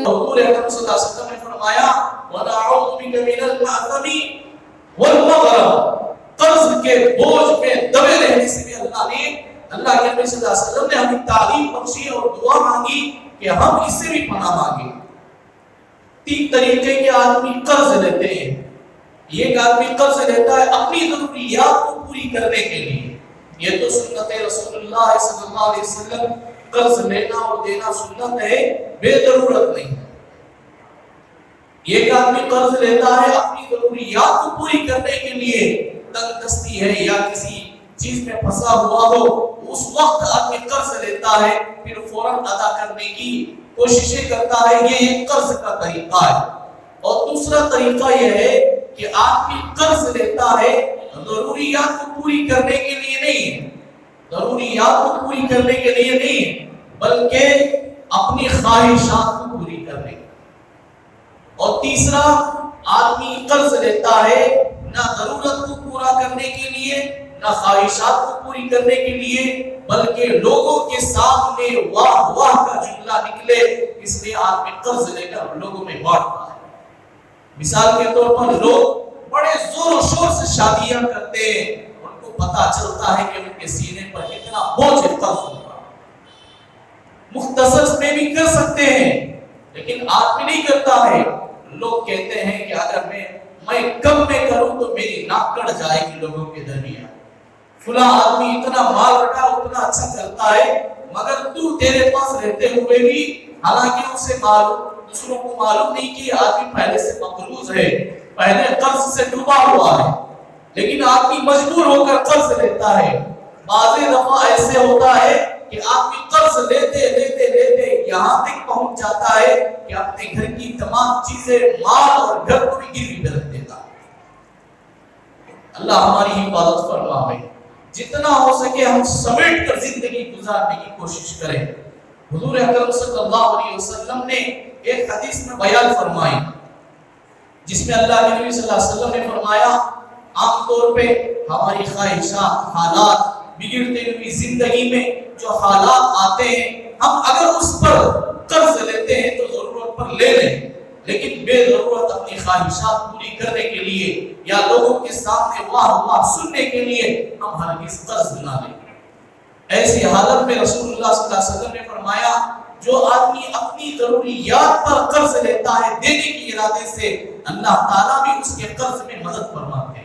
حضور اکرم صلی اللہ علیہ وسلم نے فرمایا وَنَعُوذُ بِكَ مِنَ الْمَعْثَمِ وَالْمَغْرَمِ، قرض کے بوجھ میں دبے رہنے سے بھی اللہ کے نبی صلی اللہ علیہ وسلم نے ہمیں تعلیم بخشی اور دعا مانگی کہ ہم اس سے بھی پناہ مانگیں۔ 3 طریقے کے آدمی قرض لیتے ہیں۔ ایک آدمی قرض لیتا ہے اپنی ضروریات کو پوری کرنے کے لیے، یہ تو سنت رسول اللہ صلی اللہ علیہ وسلم، قرض لینا اور دینا سنت ہے، بے ضرورت نہیں ہے۔ ایک آدمی قرض لیتا ہے اپنی ضروریات کو پوری کرنے کے لیے، تنگ دستی ہے یا کسی چیز میں پھنسا ہوا ہو، اس وقت آدمی قرض لیتا ہے، پھر فوراً ادا کرنے کی کوششیں کرتا ہے، یہ قرض کا طریقہ ہے۔ اور دوسرا طریقہ یہ ہے کہ آدمی قرض لیتا ہے ضروریات کو پوری کرنے کے لیے نہیں، ضروریات کو پوری کرنے کے لیے نہیں، بلکہ اپنی خواہشات کو پوری کرنے کے لیے۔ اور تیسرا آدمی قرض لیتا ہے نہ ضرورت کو پورا کرنے کے لیے نہ خواہشات کو پوری کرنے کے لیے، بلکہ لوگوں کے سامنے واہ واہ کا جملہ نکلے، اس لیے آدمی قرض لے کر لوگوں میں بانٹتا ہے۔ مثال کے طور پر لوگ بڑے زور و شور سے شادیاں کرتے ہیں، ان کو پتا چلتا ہے کہ ان کے سینے پر کتنا بوجھ قرض ہوگا۔ مختصر میں بھی کر سکتے ہیں لیکن آدمی نہیں کرتا ہے۔ لوگ کہتے ہیں کہ اگر میں کم میں کروں تو میری ناک کٹ جائے گی لوگوں کے درمیان، فلاں آدمی اتنا مال رکھا اتنا اچھا کرتا ہے، مگر تو تیرے پاس رہتے ہوئے بھی، حالانکہ اسے دوسروں کو معلوم نہیں کہ آدمی پہلے سے مقروض ہے، پہلے قرض سے ڈوبا ہوا ہے، لیکن آدمی مجبور ہو کر قرض لیتا ہے۔ بعض دفعہ ایسے ہوتا ہے کہ آدمی قرض لیتے لیتے لیتے یہاں تک پہنچ جاتا ہے کہ اپنے گھر کی تمام چیزیں، مال اور گھر کو بھی گروی پہ رکھ دیتا ہے۔ اللہ ہماری حفاظت فرمائے۔ جتنا ہو سکے ہم سمیٹ کر زندگی گزارنے کی کوشش کریں۔ حضور اکرم صلی اللہ علیہ وسلم نے ایک حدیث میں بیان فرمائی جس میں اللہ کے نبی صلی اللہ علیہ وسلم نے فرمایا عام طور پہ ہماری خواہشات، حالات، بگڑتے ہوئی زندگی میں جو حالات آتے ہیں، ہم اگر اس پر قرض لیتے ہیں تو ضرورت پر لے لیں، لیکن بے ضرورت اپنی خواہشات پوری کرنے کے لیے یا لوگوں کے سامنے واہ واہ سننے کے لیے ہم ہرگز قرض نہ لیں۔ ایسی حالت میں رسول اللہ صلی اللہ علیہ وسلم نے فرمایا جو آدمی اپنی ضروریات پر قرض لیتا ہے دینے کے ارادے سے، اللہ تعالیٰ بھی اس کے قرض میں مدد فرماتے ہیں۔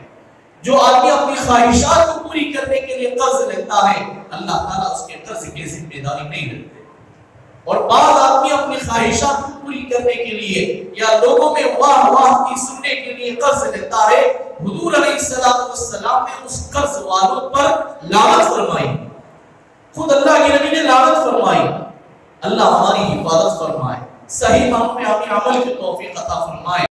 جو آدمی اپنی خواہشات کو پوری کرنے کے لیے قرض لیتا ہے، اللہ تعالیٰ اس کے قرض کی ذمہ داری نہیں لیتے۔ اور بعض آدمی اپنی خواہشات کو پوری کرنے کے لیے یا لوگوں میں واہ واہ کی سننے کے لیے قرض لیتا ہے۔ حضور علیہ السلام نے اس قرض والوں پر لعنت فرمائی، خود اللہ کے نبی نے لعنت فرمائی۔ اللہ ہماری حفاظت فرمائے، صحیح معنوں میں ہمیں عمل کی توفیق عطا فرمائے۔